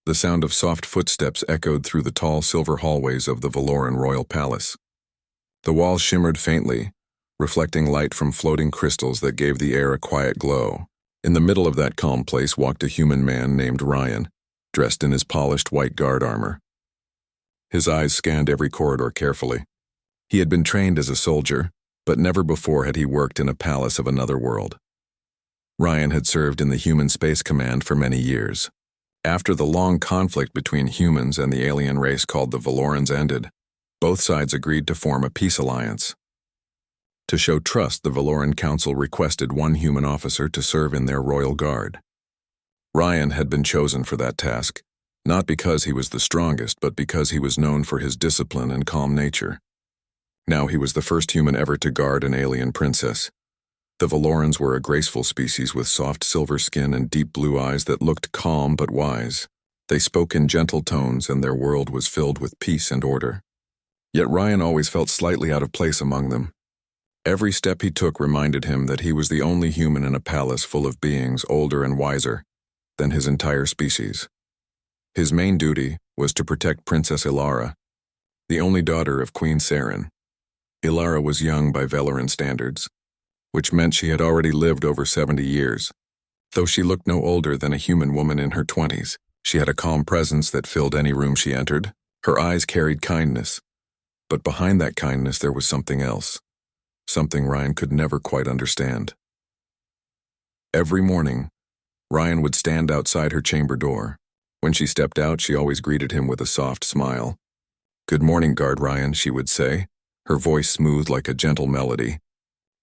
The sound of soft footsteps echoed through the tall silver hallways of the Valoran royal palace. The walls shimmered faintly, reflecting light from floating crystals that gave the air a quiet glow. In the middle of that calm place walked a human man named Ryan, dressed in his polished white guard armor. His eyes scanned every corridor carefully. He had been trained as a soldier, but never before had he worked in a palace of another world. Ryan had served in the Human Space Command for many years. After the long conflict between humans and the alien race called the Valorans ended, both sides agreed to form a peace alliance. To show trust, the Valoran Council requested one human officer to serve in their royal guard. Ryan had been chosen for that task, not because he was the strongest, but because he was known for his discipline and calm nature. Now he was the first human ever to guard an alien princess. The Valorans were a graceful species with soft silver skin and deep blue eyes that looked calm but wise. They spoke in gentle tones, and their world was filled with peace and order. Yet Ryan always felt slightly out of place among them. Every step he took reminded him that he was the only human in a palace full of beings older and wiser than his entire species. His main duty was to protect Princess Ilara, the only daughter of Queen Saren. Ilara was young by Valoran standards, which meant she had already lived over 70 years. Though she looked no older than a human woman in her 20s, she had a calm presence that filled any room she entered. Her eyes carried kindness, but behind that kindness there was something else, something Ryan could never quite understand. Every morning, Ryan would stand outside her chamber door. When she stepped out, she always greeted him with a soft smile. "Good morning, Guard Ryan," she would say, her voice smooth like a gentle melody.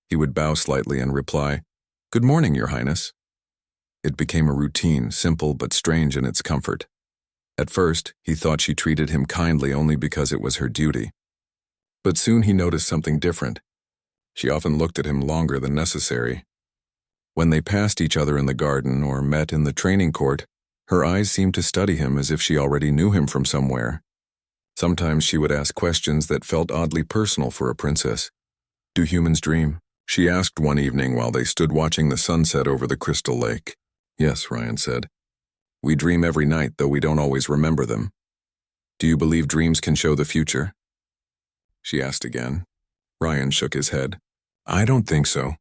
He would bow slightly and reply, "Good morning, Your Highness." It became a routine, simple but strange in its comfort. At first, he thought she treated him kindly only because it was her duty. But soon he noticed something different. She often looked at him longer than necessary. When they passed each other in the garden or met in the training court, her eyes seemed to study him as if she already knew him from somewhere. Sometimes she would ask questions that felt oddly personal for a princess. "Do humans dream?" she asked one evening while they stood watching the sunset over the crystal lake. "Yes," Ryan said. "We dream every night, though we don't always remember them." "Do you believe dreams can show the future?" she asked again. Ryan shook his head. "I don't think so.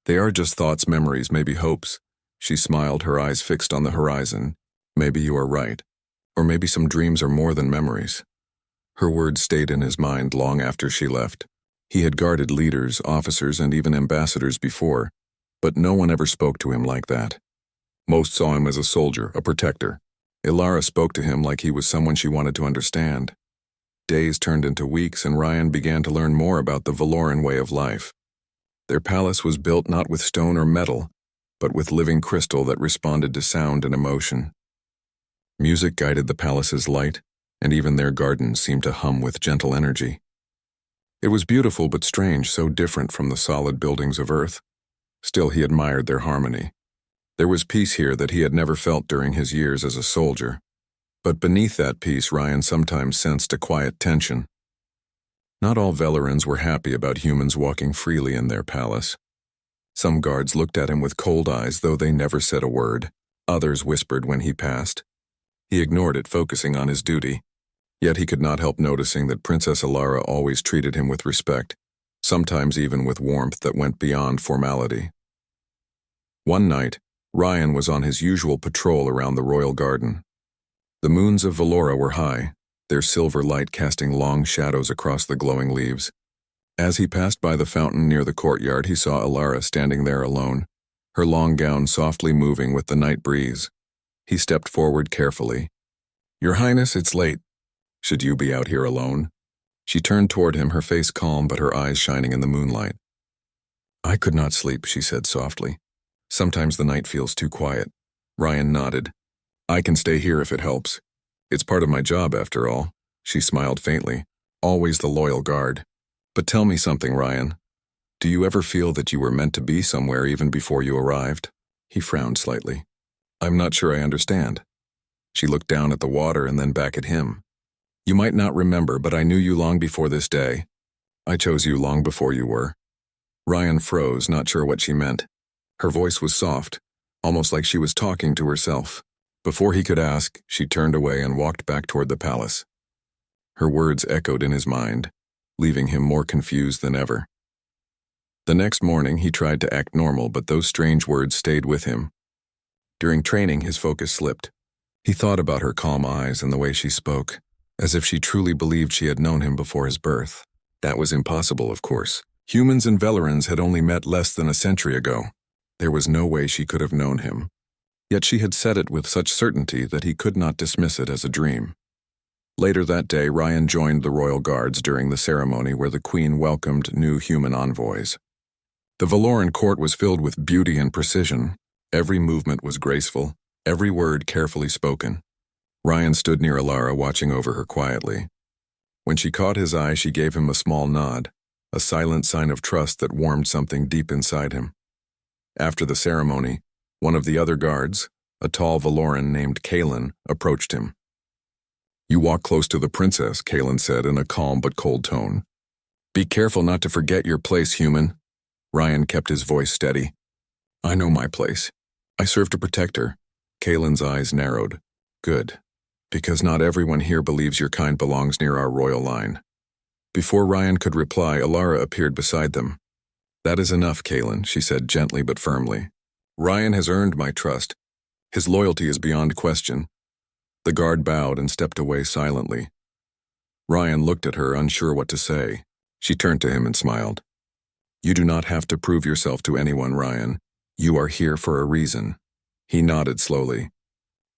They are just thoughts, memories, maybe hopes." She smiled, her eyes fixed on the horizon. "Maybe you are right. Or maybe some dreams are more than memories." Her words stayed in his mind long after she left. He had guarded leaders, officers, and even ambassadors before, but no one ever spoke to him like that. Most saw him as a soldier, a protector. Ilara spoke to him like he was someone she wanted to understand. Days turned into weeks, and Ryan began to learn more about the Valoran way of life. Their palace was built not with stone or metal, but with living crystal that responded to sound and emotion. Music guided the palace's light, and even their gardens seemed to hum with gentle energy. It was beautiful but strange, so different from the solid buildings of Earth. Still, he admired their harmony. There was peace here that he had never felt during his years as a soldier. But beneath that peace, Ryan sometimes sensed a quiet tension. Not all Valorans were happy about humans walking freely in their palace. Some guards looked at him with cold eyes, though they never said a word. Others whispered when he passed. He ignored it, focusing on his duty. Yet he could not help noticing that Princess Ilara always treated him with respect, sometimes even with warmth that went beyond formality. One night, Ryan was on his usual patrol around the royal garden. The moons of Valora were high, their silver light casting long shadows across the glowing leaves. As he passed by the fountain near the courtyard, he saw Ilara standing there alone, her long gown softly moving with the night breeze. He stepped forward carefully. "Your Highness, it's late. Should you be out here alone?" She turned toward him, her face calm but her eyes shining in the moonlight. "I could not sleep," she said softly. "Sometimes the night feels too quiet." Ryan nodded. "I can stay here if it helps. It's part of my job, after all." She smiled faintly. "Always the loyal guard. But tell me something, Ryan. Do you ever feel that you were meant to be somewhere even before you arrived?" He frowned slightly. "I'm not sure I understand." She looked down at the water and then back at him. "You might not remember, but I knew you long before this day. I chose you long before you were." Ryan froze, not sure what she meant. Her voice was soft, almost like she was talking to herself. Before he could ask, she turned away and walked back toward the palace. Her words echoed in his mind, leaving him more confused than ever. The next morning, he tried to act normal, but those strange words stayed with him. During training, his focus slipped. He thought about her calm eyes and the way she spoke, as if she truly believed she had known him before his birth. That was impossible, of course. Humans and Velerans had only met less than a century ago. There was no way she could have known him. Yet she had said it with such certainty that he could not dismiss it as a dream. Later that day, Ryan joined the royal guards during the ceremony where the queen welcomed new human envoys. The Valoran court was filled with beauty and precision. Every movement was graceful, every word carefully spoken. Ryan stood near Alara, watching over her quietly. When she caught his eye, she gave him a small nod, a silent sign of trust that warmed something deep inside him. After the ceremony, one of the other guards, a tall Valoran named Kalen, approached him. "You walk close to the princess," Kalen said in a calm but cold tone. "Be careful not to forget your place, human." Ryan kept his voice steady. "I know my place. I serve to protect her." Kalen's eyes narrowed. "Good. Because not everyone here believes your kind belongs near our royal line." Before Ryan could reply, Alara appeared beside them. "That is enough, Kalen," she said gently but firmly. "Ryan has earned my trust. His loyalty is beyond question." The guard bowed and stepped away silently. Ryan looked at her, unsure what to say. She turned to him and smiled. "You do not have to prove yourself to anyone, Ryan. You are here for a reason." He nodded slowly.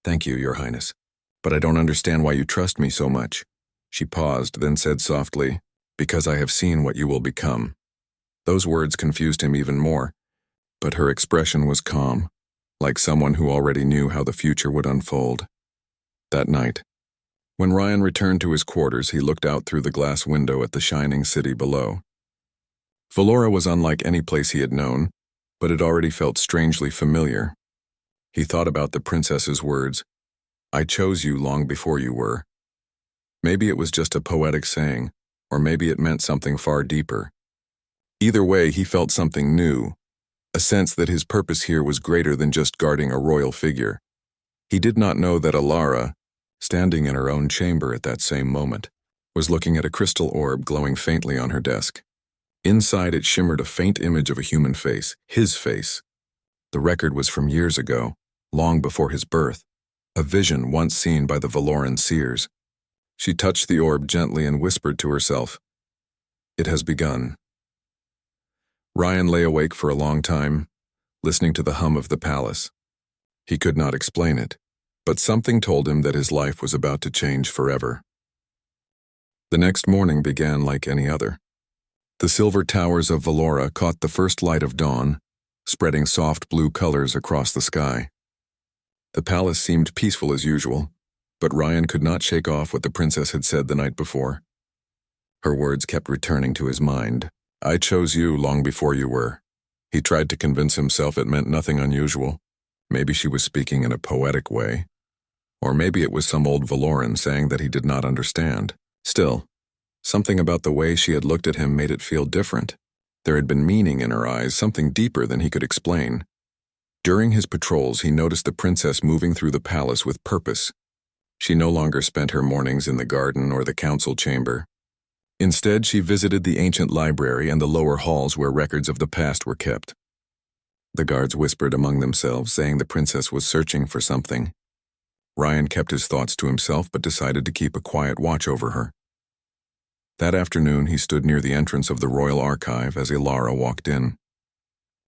"Thank you, Your Highness. But I don't understand why you trust me so much." She paused, then said softly, "Because I have seen what you will become." Those words confused him even more, but her expression was calm, like someone who already knew how the future would unfold. That night, when Ryan returned to his quarters, he looked out through the glass window at the shining city below. Valora was unlike any place he had known, but it already felt strangely familiar. He thought about the princess's words, "I chose you long before you were." Maybe it was just a poetic saying, or maybe it meant something far deeper. Either way, he felt something new, a sense that his purpose here was greater than just guarding a royal figure. He did not know that Alara, standing in her own chamber at that same moment, was looking at a crystal orb glowing faintly on her desk. Inside it shimmered a faint image of a human face, his face. The record was from years ago, long before his birth, a vision once seen by the Valoran seers. She touched the orb gently and whispered to herself, "It has begun." Ryan lay awake for a long time, listening to the hum of the palace. He could not explain it, but something told him that his life was about to change forever. The next morning began like any other. The silver towers of Valora caught the first light of dawn, spreading soft blue colors across the sky. The palace seemed peaceful as usual, but Ryan could not shake off what the princess had said the night before. Her words kept returning to his mind. "I chose you long before you were." He tried to convince himself it meant nothing unusual. Maybe she was speaking in a poetic way. Or maybe it was some old Valoran saying that he did not understand. Still, something about the way she had looked at him made it feel different. There had been meaning in her eyes, something deeper than he could explain. During his patrols, he noticed the princess moving through the palace with purpose. She no longer spent her mornings in the garden or the council chamber. Instead, she visited the ancient library and the lower halls where records of the past were kept. The guards whispered among themselves, saying the princess was searching for something. Ryan kept his thoughts to himself but decided to keep a quiet watch over her. That afternoon, he stood near the entrance of the royal archive as Ilara walked in.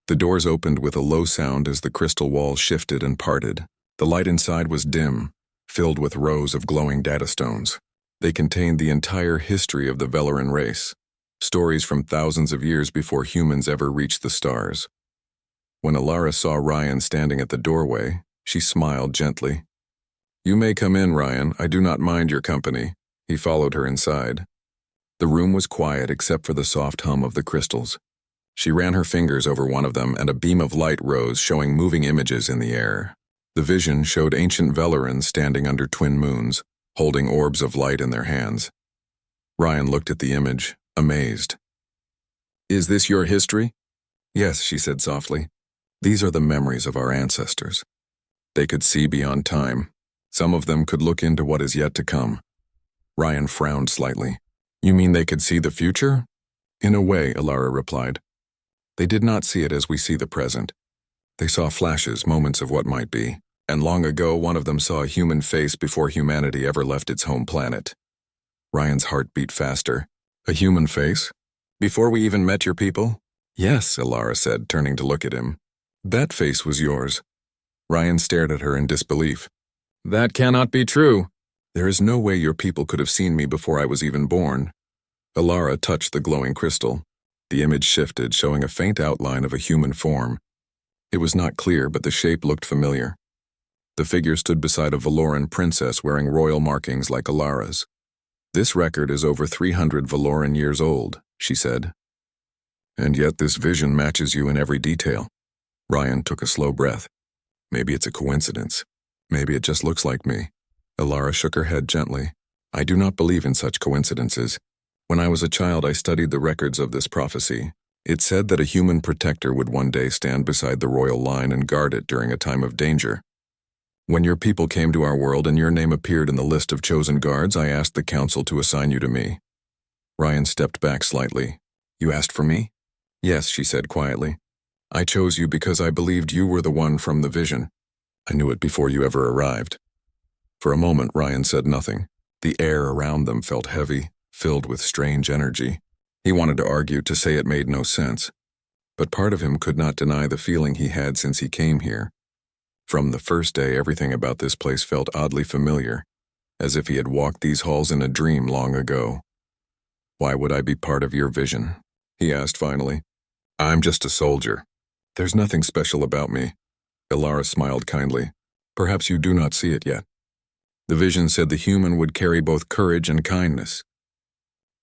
The doors opened with a low sound as the crystal walls shifted and parted. The light inside was dim, filled with rows of glowing data stones. They contained the entire history of the Valoran race, stories from thousands of years before humans ever reached the stars. When Ilara saw Ryan standing at the doorway, she smiled gently. "You may come in, Ryan. I do not mind your company." He followed her inside. The room was quiet except for the soft hum of the crystals. She ran her fingers over one of them and a beam of light rose, showing moving images in the air. The vision showed ancient Velerans standing under twin moons, holding orbs of light in their hands. Ryan looked at the image, amazed. "Is this your history?" "Yes," she said softly. "These are the memories of our ancestors." They could see beyond time. Some of them could look into what is yet to come. Ryan frowned slightly. You mean they could see the future? In a way, Alara replied. They did not see it as we see the present. They saw flashes, moments of what might be, and long ago one of them saw a human face before humanity ever left its home planet. Ryan's heart beat faster. A human face? Before we even met your people? Yes, Alara said, turning to look at him. That face was yours. Ryan stared at her in disbelief. That cannot be true. There is no way your people could have seen me before I was even born. Alara touched the glowing crystal. The image shifted, showing a faint outline of a human form. It was not clear, but the shape looked familiar. The figure stood beside a Valoran princess wearing royal markings like Alara's. This record is over 300 Valoran years old, she said. And yet this vision matches you in every detail. Ryan took a slow breath. Maybe it's a coincidence. Maybe it just looks like me. Alara shook her head gently. I do not believe in such coincidences. When I was a child, I studied the records of this prophecy. It said that a human protector would one day stand beside the royal line and guard it during a time of danger. When your people came to our world and your name appeared in the list of chosen guards, I asked the council to assign you to me. Ryan stepped back slightly. You asked for me? Yes, she said quietly. I chose you because I believed you were the one from the vision. I knew it before you ever arrived. For a moment, Ryan said nothing. The air around them felt heavy, filled with strange energy. He wanted to argue, to say it made no sense. But part of him could not deny the feeling he had since he came here. From the first day, everything about this place felt oddly familiar, as if he had walked these halls in a dream long ago. Why would I be part of your vision? He asked finally. I'm just a soldier. There's nothing special about me. Alara smiled kindly. Perhaps you do not see it yet. The vision said the human would carry both courage and kindness.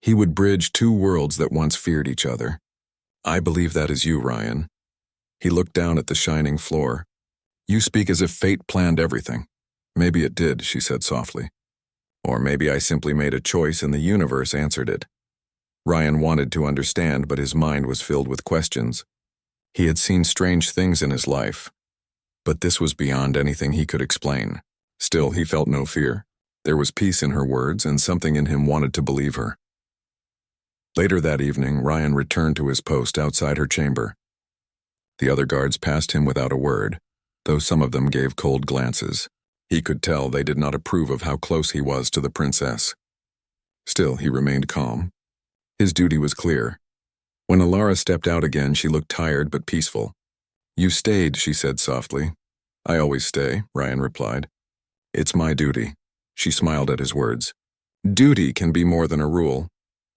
He would bridge two worlds that once feared each other. I believe that is you, Ryan. He looked down at the shining floor. You speak as if fate planned everything. Maybe it did, she said softly. Or maybe I simply made a choice and the universe answered it. Ryan wanted to understand, but his mind was filled with questions. He had seen strange things in his life, but this was beyond anything he could explain. Still, he felt no fear. There was peace in her words, and something in him wanted to believe her. Later that evening, Ryan returned to his post outside her chamber. The other guards passed him without a word, though some of them gave cold glances. He could tell they did not approve of how close he was to the princess. Still, he remained calm. His duty was clear. When Alara stepped out again, she looked tired but peaceful. You stayed, she said softly. I always stay, Ryan replied. It's my duty. She smiled at his words. Duty can be more than a rule.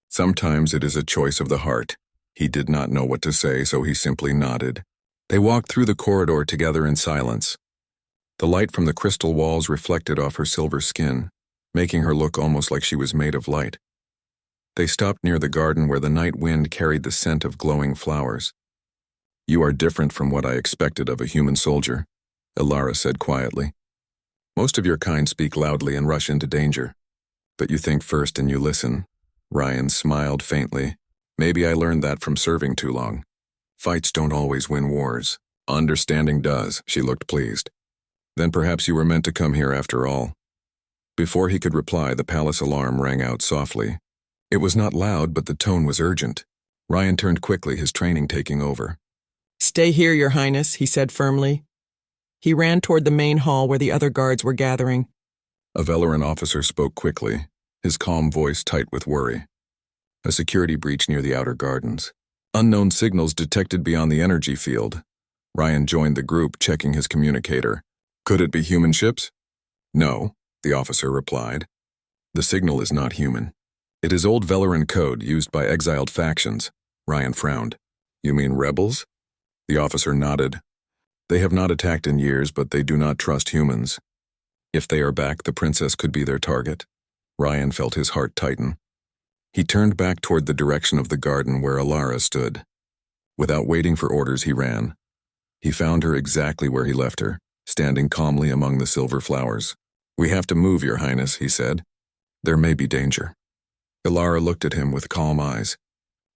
Sometimes it is a choice of the heart. He did not know what to say, so he simply nodded. They walked through the corridor together in silence. The light from the crystal walls reflected off her silver skin, making her look almost like she was made of light. They stopped near the garden where the night wind carried the scent of glowing flowers. You are different from what I expected of a human soldier, Alara said quietly. Most of your kind speak loudly and rush into danger. But you think first and you listen. Ryan smiled faintly. Maybe I learned that from serving too long. Fights don't always win wars. Understanding does, she looked pleased. Then perhaps you were meant to come here after all. Before he could reply, the palace alarm rang out softly. It was not loud, but the tone was urgent. Ryan turned quickly, his training taking over. Stay here, Your Highness, he said firmly. He ran toward the main hall where the other guards were gathering. A Valoran officer spoke quickly, his calm voice tight with worry. A security breach near the outer gardens. Unknown signals detected beyond the energy field. Ryan joined the group, checking his communicator. Could it be human ships? No, the officer replied. The signal is not human. It is old Valoran code used by exiled factions. Ryan frowned. You mean rebels? The officer nodded. They have not attacked in years, but they do not trust humans. If they are back, the princess could be their target. Ryan felt his heart tighten. He turned back toward the direction of the garden where Alara stood. Without waiting for orders, he ran. He found her exactly where he left her, standing calmly among the silver flowers. We have to move, Your Highness, he said. There may be danger. Alara looked at him with calm eyes.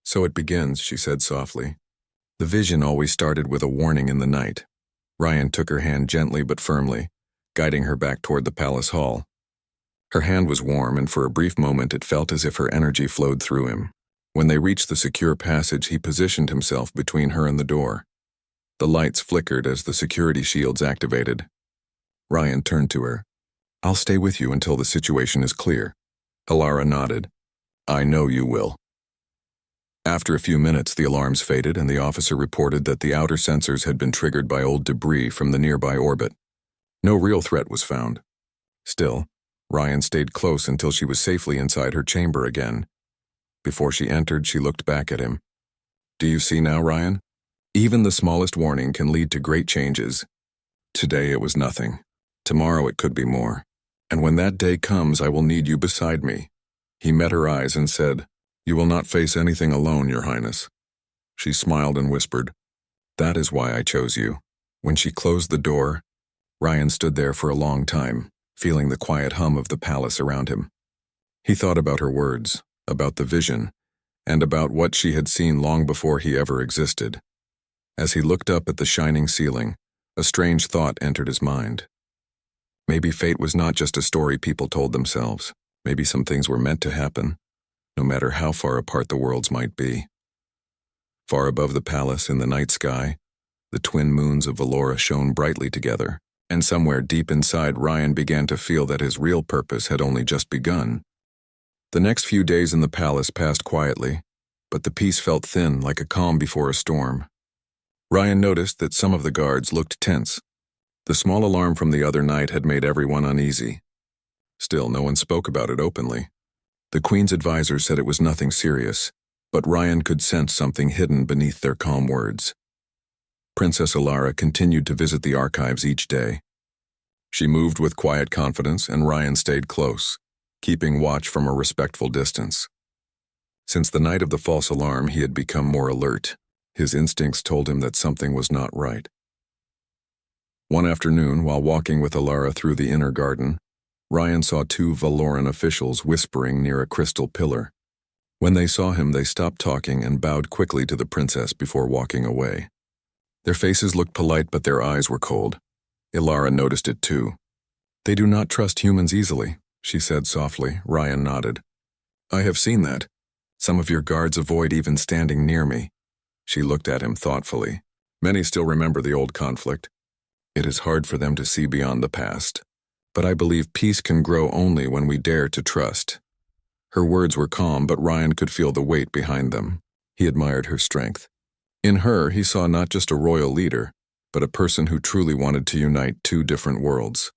So it begins, she said softly. The vision always started with a warning in the night. Ryan took her hand gently but firmly, guiding her back toward the palace hall. Her hand was warm, and for a brief moment it felt as if her energy flowed through him. When they reached the secure passage, he positioned himself between her and the door. The lights flickered as the security shields activated. Ryan turned to her. "I'll stay with you until the situation is clear." Alara nodded. "I know you will." After a few minutes, the alarms faded, and the officer reported that the outer sensors had been triggered by old debris from the nearby orbit. No real threat was found. Still, Ryan stayed close until she was safely inside her chamber again. Before she entered, she looked back at him. "Do you see now, Ryan? Even the smallest warning can lead to great changes. Today it was nothing. Tomorrow it could be more. And when that day comes, I will need you beside me." He met her eyes and said, "You will not face anything alone, Your Highness." She smiled and whispered, "That is why I chose you." When she closed the door, Ryan stood there for a long time, feeling the quiet hum of the palace around him. He thought about her words, about the vision, and about what she had seen long before he ever existed. As he looked up at the shining ceiling, a strange thought entered his mind. Maybe fate was not just a story people told themselves. Maybe some things were meant to happen, no matter how far apart the worlds might be. Far above the palace in the night sky, the twin moons of Valora shone brightly together, and somewhere deep inside Ryan began to feel that his real purpose had only just begun. The next few days in the palace passed quietly, but the peace felt thin, like a calm before a storm. Ryan noticed that some of the guards looked tense. The small alarm from the other night had made everyone uneasy. Still, no one spoke about it openly. The Queen's advisor said it was nothing serious, but Ryan could sense something hidden beneath their calm words. Princess Alara continued to visit the archives each day. She moved with quiet confidence, and Ryan stayed close, keeping watch from a respectful distance. Since the night of the false alarm, he had become more alert. His instincts told him that something was not right. One afternoon, while walking with Alara through the inner garden, Ryan saw two Valoran officials whispering near a crystal pillar. When they saw him, they stopped talking and bowed quickly to the princess before walking away. Their faces looked polite, but their eyes were cold. Alara noticed it too. "They do not trust humans easily," she said softly. Ryan nodded. "I have seen that. Some of your guards avoid even standing near me." She looked at him thoughtfully. "Many still remember the old conflict. It is hard for them to see beyond the past. But I believe peace can grow only when we dare to trust." Her words were calm, but Ryan could feel the weight behind them. He admired her strength. In her, he saw not just a royal leader, but a person who truly wanted to unite two different worlds.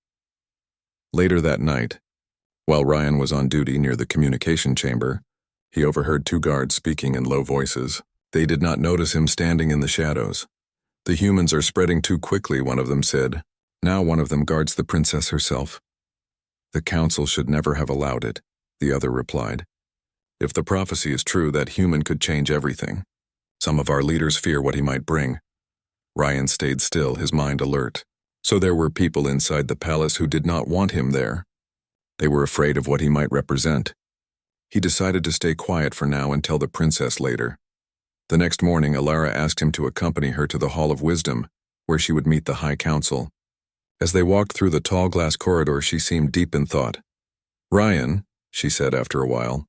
Later that night, while Ryan was on duty near the communication chamber, he overheard two guards speaking in low voices. They did not notice him standing in the shadows. "The humans are spreading too quickly," one of them said. "Now one of them guards the princess herself." "The council should never have allowed it," the other replied. "If the prophecy is true, that human could change everything. Some of our leaders fear what he might bring." Ryan stayed still, his mind alert. So there were people inside the palace who did not want him there. They were afraid of what he might represent. He decided to stay quiet for now and tell the princess later. The next morning, Alara asked him to accompany her to the Hall of Wisdom, where she would meet the High Council. As they walked through the tall glass corridor, she seemed deep in thought. "Ryan," she said after a while,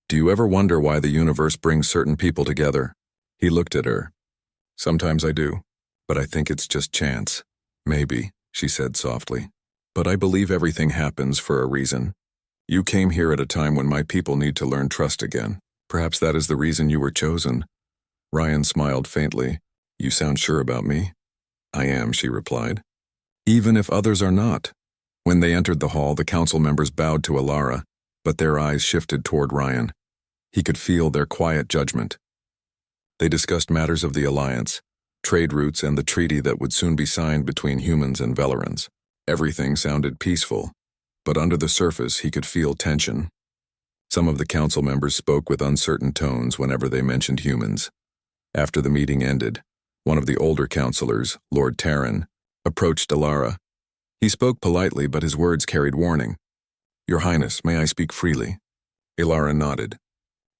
"do you ever wonder why the universe brings certain people together?" He looked at her. "Sometimes I do, but I think it's just chance." "Maybe," she said softly, "but I believe everything happens for a reason. You came here at a time when my people need to learn trust again. Perhaps that is the reason you were chosen." Ryan smiled faintly. "You sound sure about me." "I am," she replied. "Even if others are not." When they entered the hall, the council members bowed to Alara, but their eyes shifted toward Ryan. He could feel their quiet judgment. They discussed matters of the alliance, trade routes, and the treaty that would soon be signed between humans and Valorans. Everything sounded peaceful, but under the surface he could feel tension. Some of the council members spoke with uncertain tones whenever they mentioned humans. After the meeting ended, one of the older councilors, Lord Taryn, approached Alara. He spoke politely, but his words carried warning. "Your Highness, may I speak freely?" Alara nodded.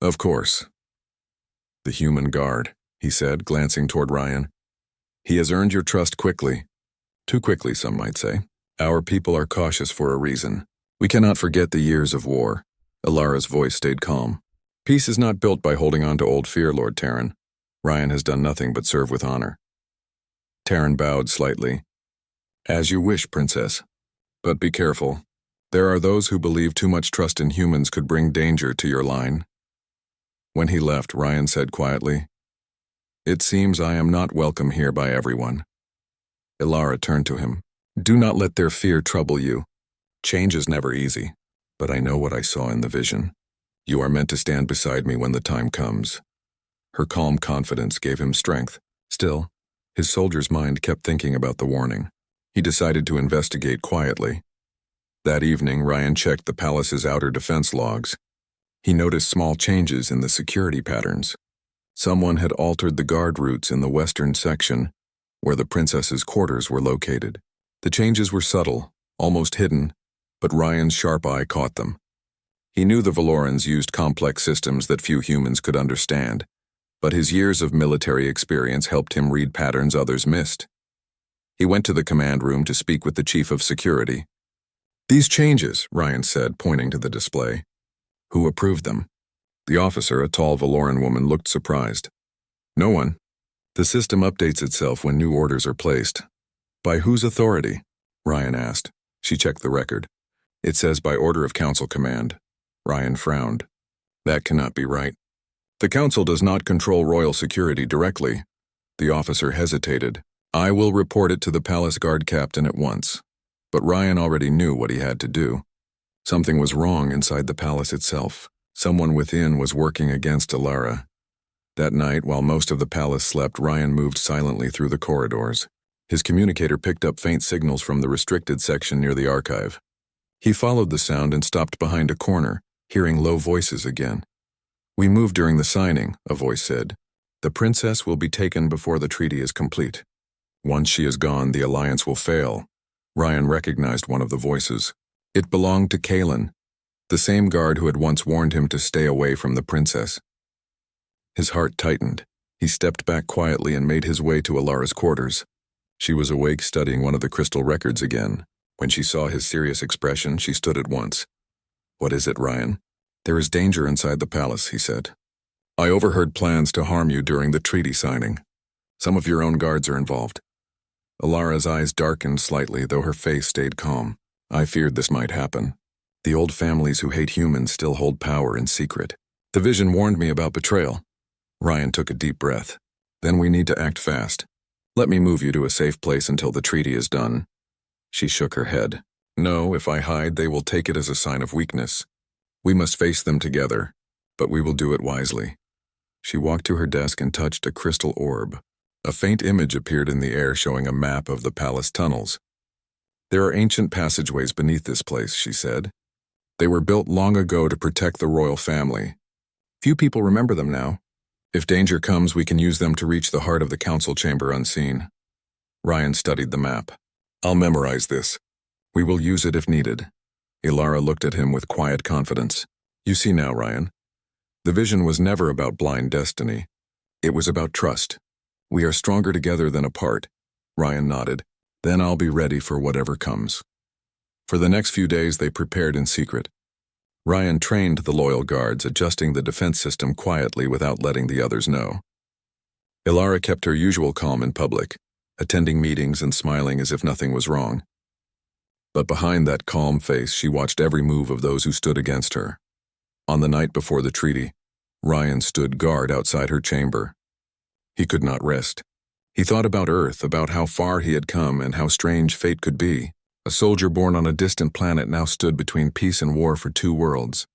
"Of course." "The human guard," he said, glancing toward Ryan. He has earned your trust quickly. Too quickly, some might say. Our people are cautious for a reason. We cannot forget the years of war. Ilara's voice stayed calm. Peace is not built by holding on to old fear, Lord Terran. Ryan has done nothing but serve with honor. Terran bowed slightly. As you wish, Princess. But be careful. There are those who believe too much trust in humans could bring danger to your line. When he left, Ryan said quietly, It seems I am not welcome here by everyone. Ilara turned to him. Do not let their fear trouble you. Change is never easy, but I know what I saw in the vision. You are meant to stand beside me when the time comes. Her calm confidence gave him strength. Still, his soldier's mind kept thinking about the warning. He decided to investigate quietly. That evening, Ryan checked the palace's outer defense logs. He noticed small changes in the security patterns. Someone had altered the guard routes in the western section, where the princess's quarters were located. The changes were subtle, almost hidden, but Ryan's sharp eye caught them. He knew the Valorans used complex systems that few humans could understand, but his years of military experience helped him read patterns others missed. He went to the command room to speak with the chief of security. These changes, Ryan said, pointing to the display. Who approved them? The officer, a tall Valoran woman, looked surprised. No one. The system updates itself when new orders are placed. By whose authority? Ryan asked. She checked the record. It says by order of Council Command. Ryan frowned. That cannot be right. The Council does not control royal security directly. The officer hesitated. I will report it to the palace guard captain at once. But Ryan already knew what he had to do. Something was wrong inside the palace itself. Someone within was working against Ilara. That night, while most of the palace slept, Ryan moved silently through the corridors. His communicator picked up faint signals from the restricted section near the archive. He followed the sound and stopped behind a corner, hearing low voices again. We moved during the signing, a voice said. The princess will be taken before the treaty is complete. Once she is gone, the alliance will fail. Ryan recognized one of the voices. It belonged to Kalen, the same guard who had once warned him to stay away from the princess. His heart tightened. He stepped back quietly and made his way to Ilara's quarters. She was awake studying one of the crystal records again. When she saw his serious expression, she stood at once. What is it, Ryan? There is danger inside the palace, he said. I overheard plans to harm you during the treaty signing. Some of your own guards are involved. Ilara's eyes darkened slightly, though her face stayed calm. I feared this might happen. The old families who hate humans still hold power in secret. The vision warned me about betrayal. Ryan took a deep breath. Then we need to act fast. Let me move you to a safe place until the treaty is done. She shook her head. No, if I hide, they will take it as a sign of weakness. We must face them together, but we will do it wisely. She walked to her desk and touched a crystal orb. A faint image appeared in the air showing a map of the palace tunnels. There are ancient passageways beneath this place, she said. They were built long ago to protect the royal family. Few people remember them now. If danger comes, we can use them to reach the heart of the council chamber unseen. Ryan studied the map. I'll memorize this. We will use it if needed. Ilara looked at him with quiet confidence. You see now, Ryan. The vision was never about blind destiny. It was about trust. We are stronger together than apart. Ryan nodded. Then I'll be ready for whatever comes. For the next few days, they prepared in secret. Ryan trained the loyal guards, adjusting the defense system quietly without letting the others know. Ilara kept her usual calm in public, attending meetings and smiling as if nothing was wrong. But behind that calm face, she watched every move of those who stood against her. On the night before the treaty, Ryan stood guard outside her chamber. He could not rest. He thought about Earth, about how far he had come and how strange fate could be. A soldier born on a distant planet now stood between peace and war for two worlds.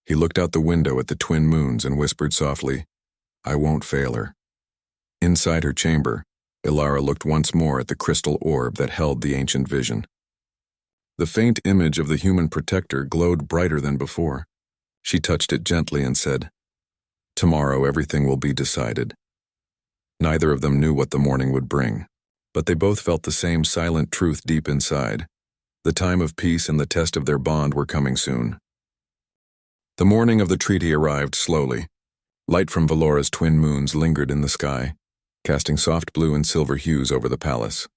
He looked out the window at the twin moons and whispered softly, I won't fail her. Inside her chamber, Ilara looked once more at the crystal orb that held the ancient vision. The faint image of the human protector glowed brighter than before. She touched it gently and said, Tomorrow everything will be decided. Neither of them knew what the morning would bring, but they both felt the same silent truth deep inside. The time of peace and the test of their bond were coming soon. The morning of the treaty arrived slowly. Light from Valora's twin moons lingered in the sky. casting soft blue and silver hues over the palace.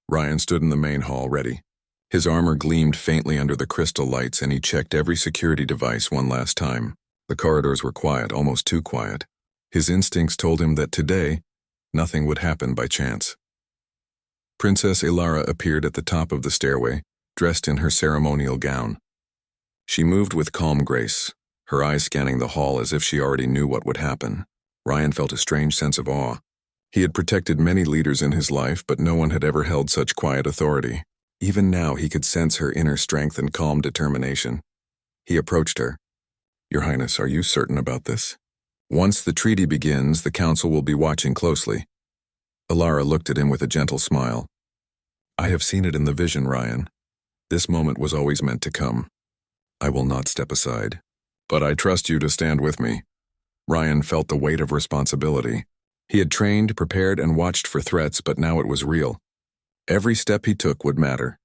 Ryan stood in the main hall, ready. His armor gleamed faintly under the crystal lights, and he checked every security device one last time. The corridors were quiet, almost too quiet. His instincts told him that today, nothing would happen by chance. Princess Ilara appeared at the top of the stairway, dressed in her ceremonial gown. She moved with calm grace, her eyes scanning the hall as if she already knew what would happen. Ryan felt a strange sense of awe. He had protected many leaders in his life, but no one had ever held such quiet authority. Even now he could sense her inner strength and calm determination. He approached her. "Your Highness, are you certain about this? Once the treaty begins, the council will be watching closely." Ilara looked at him with a gentle smile. "I have seen it in the vision, Ryan. This moment was always meant to come. I will not step aside. But I trust you to stand with me." Ryan felt the weight of responsibility. He had trained, prepared, and watched for threats, but now it was real. Every step he took would matter.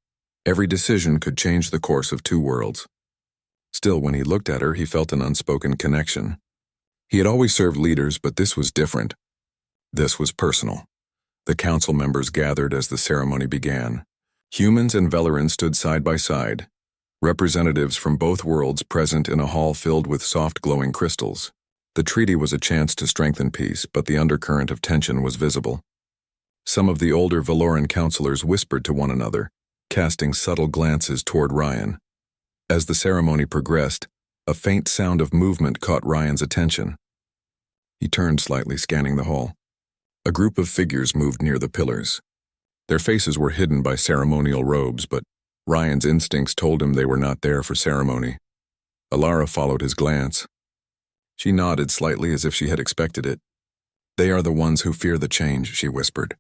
Every decision could change the course of two worlds. Still, when he looked at her, he felt an unspoken connection. He had always served leaders, but this was different. This was personal. The council members gathered as the ceremony began. Humans and Velerans stood side by side, representatives from both worlds present in a hall filled with soft glowing crystals. The treaty was a chance to strengthen peace, but the undercurrent of tension was visible. Some of the older Valoran counselors whispered to one another, casting subtle glances toward Ryan. As the ceremony progressed, a faint sound of movement caught Ryan's attention. He turned slightly, scanning the hall. A group of figures moved near the pillars. Their faces were hidden by ceremonial robes, but Ryan's instincts told him they were not there for ceremony. Ilara followed his glance. She nodded slightly as if she had expected it. "They are the ones who fear the change," she whispered.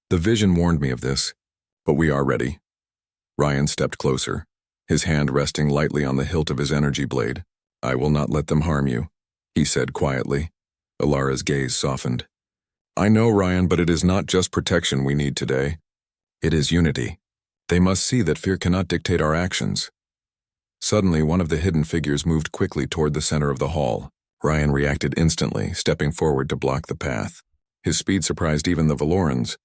"The vision warned me of this, but we are ready." Ryan stepped closer, his hand resting lightly on the hilt of his energy blade. "I will not let them harm you," he said quietly. Ilara's gaze softened. "I know, Ryan, but it is not just protection we need today. It is unity. They must see that fear cannot dictate our actions." Suddenly, one of the hidden figures moved quickly toward the center of the hall. Ryan reacted instantly, stepping forward to block the path. His speed surprised even the Valorans.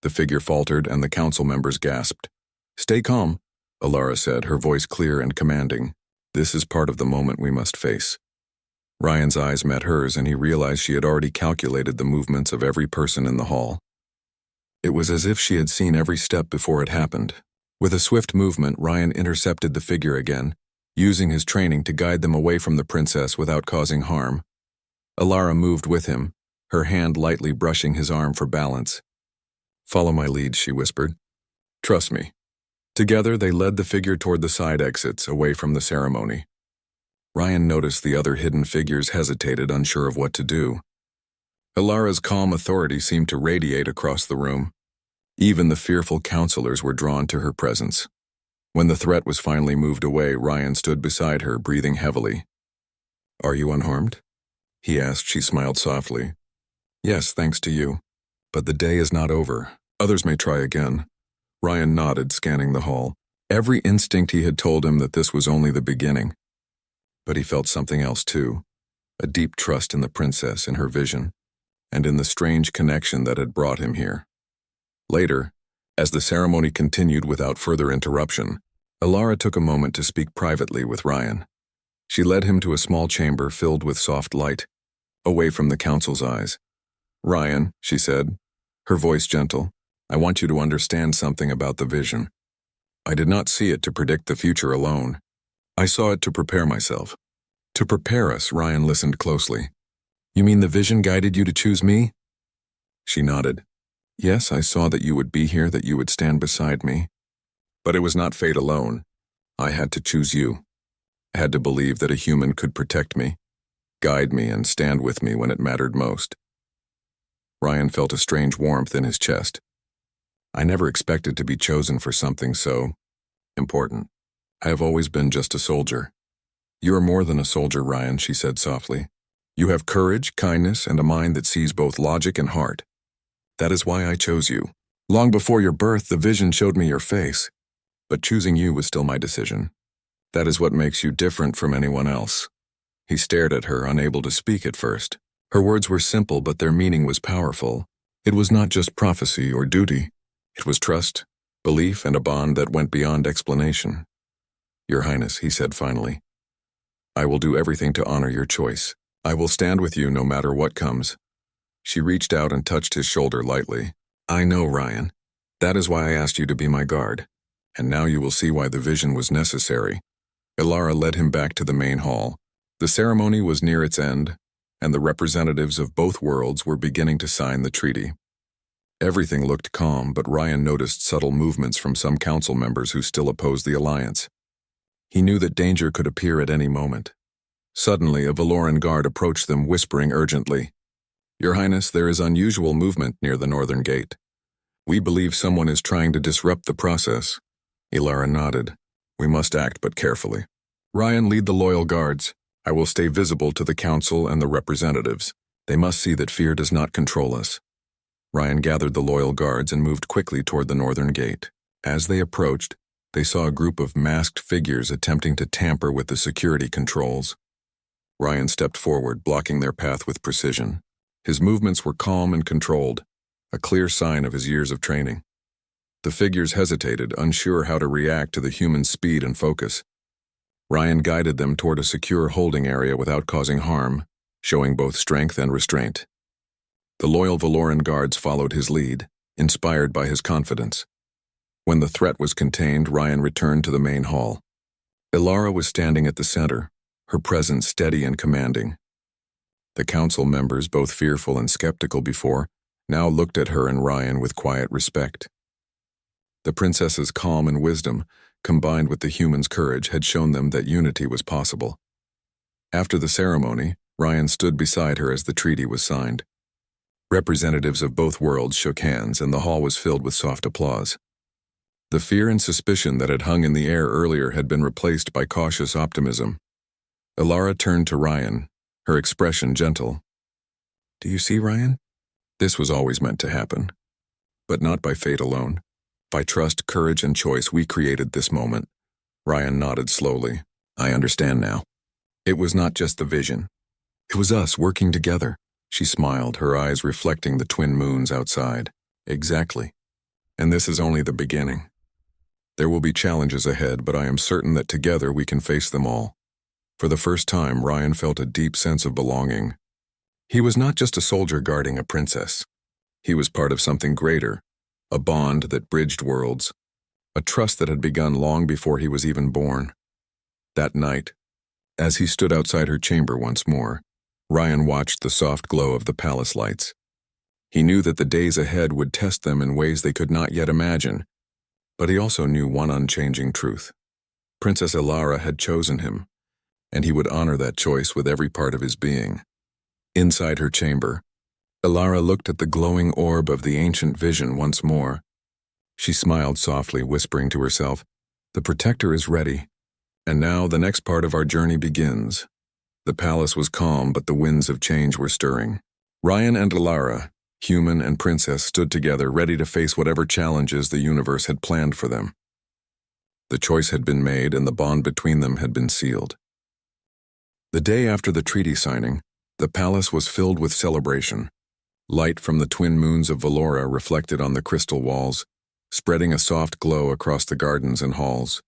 The figure faltered, and the council members gasped. "Stay calm," Ilara said, her voice clear and commanding. "This is part of the moment we must face." Ryan's eyes met hers, and he realized she had already calculated the movements of every person in the hall. It was as if she had seen every step before it happened. With a swift movement, Ryan intercepted the figure again, using his training to guide them away from the princess without causing harm. Ilara moved with him, her hand lightly brushing his arm for balance. "Follow my lead," she whispered. "Trust me." Together, they led the figure toward the side exits, away from the ceremony. Ryan noticed the other hidden figures hesitated, unsure of what to do. Ilara's calm authority seemed to radiate across the room. Even the fearful counselors were drawn to her presence. When the threat was finally moved away, Ryan stood beside her, breathing heavily. "Are you unharmed?" he asked. She smiled softly. "Yes, thanks to you. But the day is not over. Others may try again." Ryan nodded, scanning the hall. Every instinct he had told him that this was only the beginning. But he felt something else too, a deep trust in the princess, in her vision, and in the strange connection that had brought him here. Later, as the ceremony continued without further interruption, Ilara took a moment to speak privately with Ryan. She led him to a small chamber filled with soft light, away from the council's eyes. "Ryan," she said, her voice gentle, "I want you to understand something about the vision. I did not see it to predict the future alone. I saw it to prepare myself." "To prepare us," Ryan listened closely. "You mean the vision guided you to choose me?" She nodded. "Yes, I saw that you would be here, that you would stand beside me. But it was not fate alone. I had to choose you. I had to believe that a human could protect me, guide me, and stand with me when it mattered most." Ryan felt a strange warmth in his chest. "I never expected to be chosen for something so important. I have always been just a soldier." "You are more than a soldier, Ryan," she said softly. "You have courage, kindness, and a mind that sees both logic and heart. That is why I chose you. Long before your birth, the vision showed me your face. But choosing you was still my decision. That is what makes you different from anyone else." He stared at her, unable to speak at first. Her words were simple, but their meaning was powerful. It was not just prophecy or duty. It was trust, belief, and a bond that went beyond explanation. "Your Highness," he said finally, "I will do everything to honor your choice. I will stand with you no matter what comes." She reached out and touched his shoulder lightly. "I know, Ryan. That is why I asked you to be my guard. And now you will see why the vision was necessary." Ilara led him back to the main hall. The ceremony was near its end, and the representatives of both worlds were beginning to sign the treaty. Everything looked calm, but Ryan noticed subtle movements from some council members who still opposed the alliance. He knew that danger could appear at any moment. Suddenly, a Valoran guard approached them, whispering urgently, "Your Highness, there is unusual movement near the northern gate. We believe someone is trying to disrupt the process." Ilara nodded. "We must act, but carefully. Ryan, lead the loyal guards. I will stay visible to the council and the representatives. They must see that fear does not control us." Ryan gathered the loyal guards and moved quickly toward the northern gate. As they approached, they saw a group of masked figures attempting to tamper with the security controls. Ryan stepped forward, blocking their path with precision. His movements were calm and controlled, a clear sign of his years of training. The figures hesitated, unsure how to react to the human speed and focus. Ryan guided them toward a secure holding area without causing harm, showing both strength and restraint. The loyal Valoran guards followed his lead, inspired by his confidence. When the threat was contained, Ryan returned to the main hall. Ilara was standing at the center, her presence steady and commanding. The council members, both fearful and skeptical before, now looked at her and Ryan with quiet respect. The princess's calm and wisdom, combined with the human's courage, had shown them that unity was possible. After the ceremony, Ryan stood beside her as the treaty was signed. Representatives of both worlds shook hands, and the hall was filled with soft applause. The fear and suspicion that had hung in the air earlier had been replaced by cautious optimism. Ilara turned to Ryan, her expression gentle. "Do you see, Ryan? This was always meant to happen. But not by fate alone. By trust, courage, and choice, we created this moment." Ryan nodded slowly. "I understand now. It was not just the vision. It was us working together." She smiled, her eyes reflecting the twin moons outside. "Exactly. And this is only the beginning. There will be challenges ahead, but I am certain that together we can face them all." For the first time, Ryan felt a deep sense of belonging. He was not just a soldier guarding a princess. He was part of something greater, a bond that bridged worlds, a trust that had begun long before he was even born. That night, as he stood outside her chamber once more, Ryan watched the soft glow of the palace lights. He knew that the days ahead would test them in ways they could not yet imagine, but he also knew one unchanging truth. Princess Ilara had chosen him, and he would honor that choice with every part of his being. Inside her chamber, Ilara looked at the glowing orb of the ancient vision once more. She smiled softly, whispering to herself, "The protector is ready, and now the next part of our journey begins." The palace was calm, but the winds of change were stirring. Ryan and Ilara, human and princess, stood together, ready to face whatever challenges the universe had planned for them. The choice had been made, and the bond between them had been sealed. The day after the treaty signing, the palace was filled with celebration. Light from the twin moons of Valora reflected on the crystal walls, spreading a soft glow across the gardens and halls.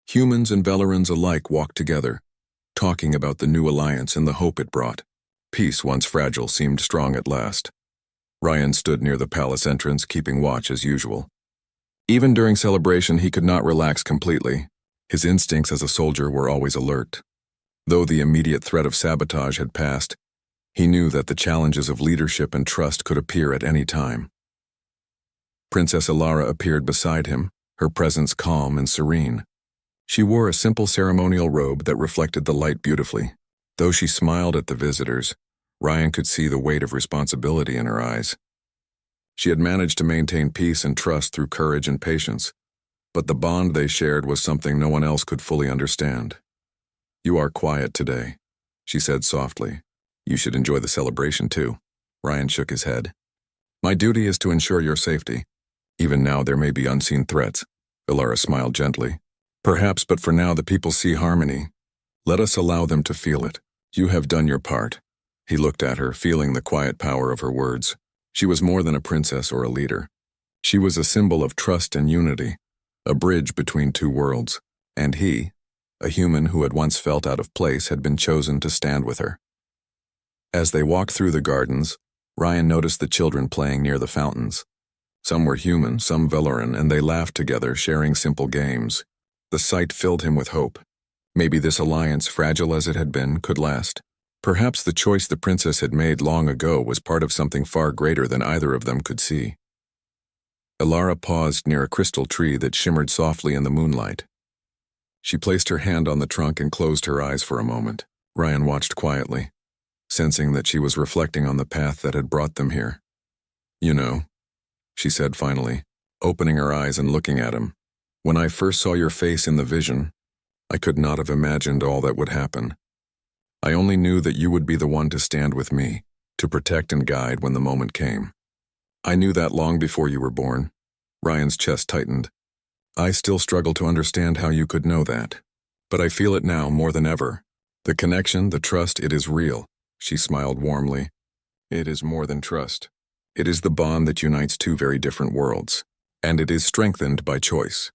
Humans and Velerans alike walked together, talking about the new alliance and the hope it brought. Peace, once fragile, seemed strong at last. Ryan stood near the palace entrance, keeping watch as usual. Even during celebration, he could not relax completely. His instincts as a soldier were always alert. Though the immediate threat of sabotage had passed, he knew that the challenges of leadership and trust could appear at any time. Princess Ilara appeared beside him, her presence calm and serene. She wore a simple ceremonial robe that reflected the light beautifully. Though she smiled at the visitors, Ryan could see the weight of responsibility in her eyes. She had managed to maintain peace and trust through courage and patience, but the bond they shared was something no one else could fully understand. "You are quiet today," she said softly. "You should enjoy the celebration too." Ryan shook his head. "My duty is to ensure your safety. Even now there may be unseen threats." Ilara smiled gently. "Perhaps, but for now the people see harmony. Let us allow them to feel it. You have done your part." He looked at her, feeling the quiet power of her words. She was more than a princess or a leader. She was a symbol of trust and unity, a bridge between two worlds, and he, a human who had once felt out of place, had been chosen to stand with her. As they walked through the gardens, Ryan noticed the children playing near the fountains. Some were human, some Veloran, and they laughed together, sharing simple games. The sight filled him with hope. Maybe this alliance, fragile as it had been, could last. Perhaps the choice the princess had made long ago was part of something far greater than either of them could see. Elara paused near a crystal tree that shimmered softly in the moonlight. She placed her hand on the trunk and closed her eyes for a moment. Ryan watched quietly, sensing that she was reflecting on the path that had brought them here. "You know," she said finally, opening her eyes and looking at him, "when I first saw your face in the vision, I could not have imagined all that would happen. I only knew that you would be the one to stand with me, to protect and guide when the moment came. I knew that long before you were born." Ryan's chest tightened. "I still struggle to understand how you could know that. But I feel it now more than ever. The connection, the trust, it is real." She smiled warmly. "It is more than trust. It is the bond that unites two very different worlds. And it is strengthened by choice.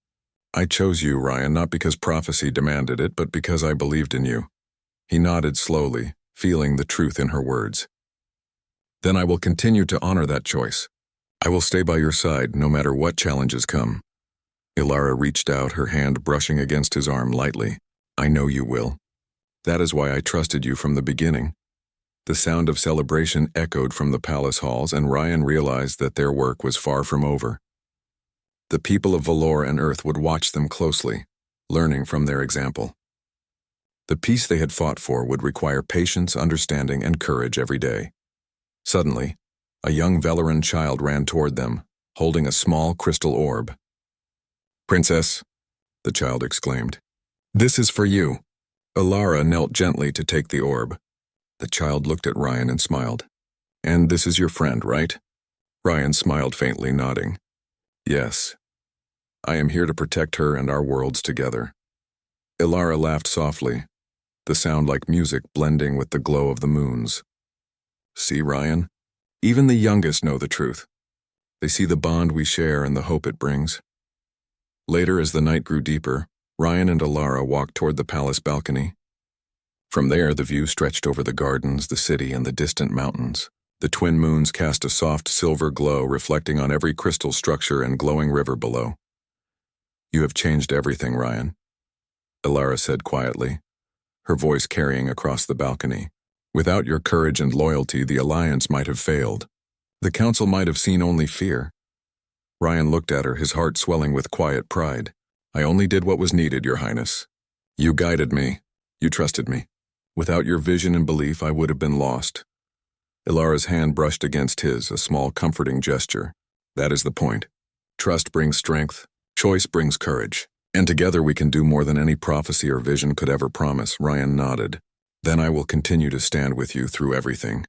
I chose you, Ryan, not because prophecy demanded it, but because I believed in you." He nodded slowly, feeling the truth in her words. "Then I will continue to honor that choice. I will stay by your side, no matter what challenges come." Elara reached out, her hand brushing against his arm lightly. "I know you will. That is why I trusted you from the beginning." The sound of celebration echoed from the palace halls, and Ryan realized that their work was far from over. The people of Valor and Earth would watch them closely, learning from their example. The peace they had fought for would require patience, understanding, and courage every day. Suddenly, a young Valoran child ran toward them, holding a small crystal orb. "Princess," the child exclaimed, "this is for you." Elara knelt gently to take the orb. The child looked at Ryan and smiled. "And this is your friend, right?" Ryan smiled faintly, nodding. "Yes. I am here to protect her and our worlds together." Elara laughed softly, the sound like music blending with the glow of the moons. "See, Ryan? Even the youngest know the truth. They see the bond we share and the hope it brings." Later, as the night grew deeper, Ryan and Elara walked toward the palace balcony. From there, the view stretched over the gardens, the city, and the distant mountains. The twin moons cast a soft silver glow, reflecting on every crystal structure and glowing river below. "You have changed everything, Ryan," Elara said quietly, her voice carrying across the balcony. "Without your courage and loyalty, the alliance might have failed. The council might have seen only fear." Ryan looked at her, his heart swelling with quiet pride. "I only did what was needed, Your Highness. You guided me. You trusted me. Without your vision and belief, I would have been lost." Elara's hand brushed against his, a small comforting gesture. "That is the point. Trust brings strength, choice brings courage, and together we can do more than any prophecy or vision could ever promise." Ryan nodded. "Then I will continue to stand with you through everything."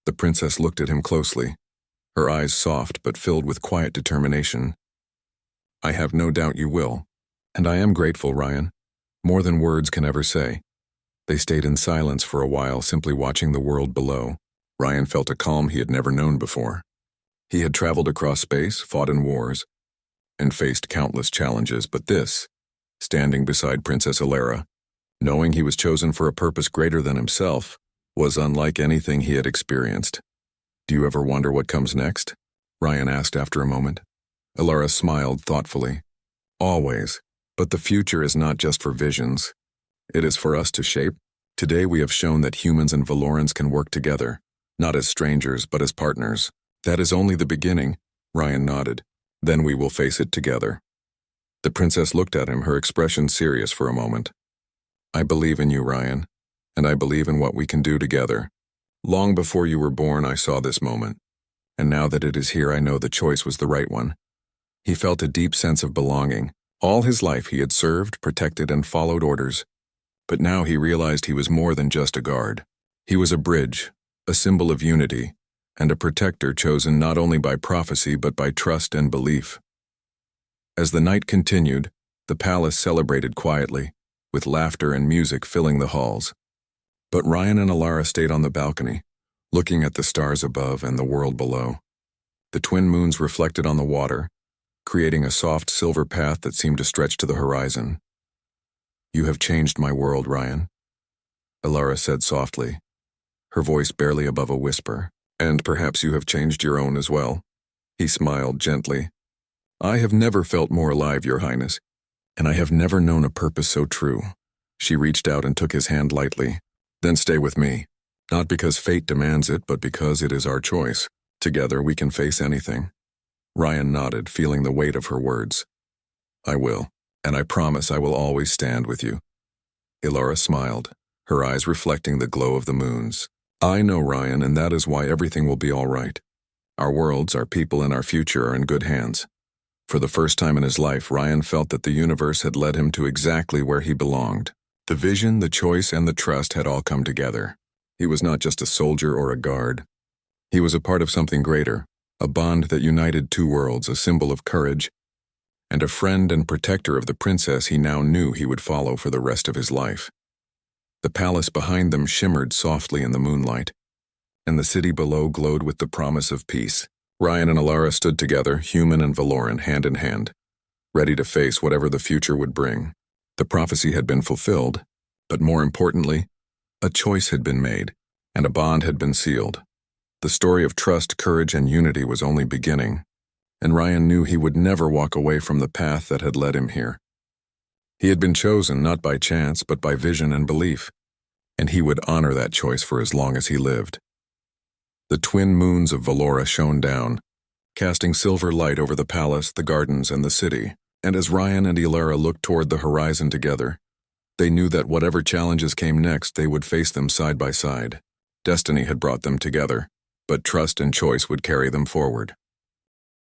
The princess looked at him closely, her eyes soft but filled with quiet determination. "I have no doubt you will. And I am grateful, Ryan. More than words can ever say." They stayed in silence for a while, simply watching the world below. Ryan felt a calm he had never known before. He had traveled across space, fought in wars, and faced countless challenges, but this, standing beside Princess Elara, knowing he was chosen for a purpose greater than himself, was unlike anything he had experienced. "Do you ever wonder what comes next?" Ryan asked after a moment. Elara smiled thoughtfully. "Always. But the future is not just for visions. It is for us to shape. Today we have shown that humans and Valorans can work together, not as strangers, but as partners. That is only the beginning." Ryan nodded. "Then we will face it together." The princess looked at him, her expression serious for a moment. "I believe in you, Ryan, and I believe in what we can do together. Long before you were born, I saw this moment, and now that it is here, I know the choice was the right one." He felt a deep sense of belonging. All his life he had served, protected, and followed orders. But now he realized he was more than just a guard. He was a bridge, a symbol of unity, and a protector chosen not only by prophecy but by trust and belief. As the night continued, the palace celebrated quietly, with laughter and music filling the halls. But Ryan and Elara stayed on the balcony, looking at the stars above and the world below. The twin moons reflected on the water, creating a soft silver path that seemed to stretch to the horizon. "You have changed my world, Ryan," Ilara said softly, her voice barely above a whisper. "And perhaps you have changed your own as well." He smiled gently. "I have never felt more alive, Your Highness, and I have never known a purpose so true." She reached out and took his hand lightly. "Then stay with me, not because fate demands it, but because it is our choice. Together we can face anything." Ryan nodded, feeling the weight of her words. "I will, and I promise I will always stand with you." Ilara smiled, her eyes reflecting the glow of the moons. "I know, Ryan, and that is why everything will be all right. Our worlds, our people, and our future are in good hands." For the first time in his life, Ryan felt that the universe had led him to exactly where he belonged. The vision, the choice, and the trust had all come together. He was not just a soldier or a guard. He was a part of something greater, a bond that united two worlds, a symbol of courage, and a friend and protector of the princess he now knew he would follow for the rest of his life. The palace behind them shimmered softly in the moonlight, and the city below glowed with the promise of peace. Ryan and Ilara stood together, human and Valoran, hand in hand, ready to face whatever the future would bring. The prophecy had been fulfilled, but more importantly, a choice had been made, and a bond had been sealed. The story of trust, courage, and unity was only beginning, and Ryan knew he would never walk away from the path that had led him here. He had been chosen not by chance, but by vision and belief, and he would honor that choice for as long as he lived. The twin moons of Valora shone down, casting silver light over the palace, the gardens, and the city, and as Ryan and Ilara looked toward the horizon together, they knew that whatever challenges came next, they would face them side by side. Destiny had brought them together, but trust and choice would carry them forward.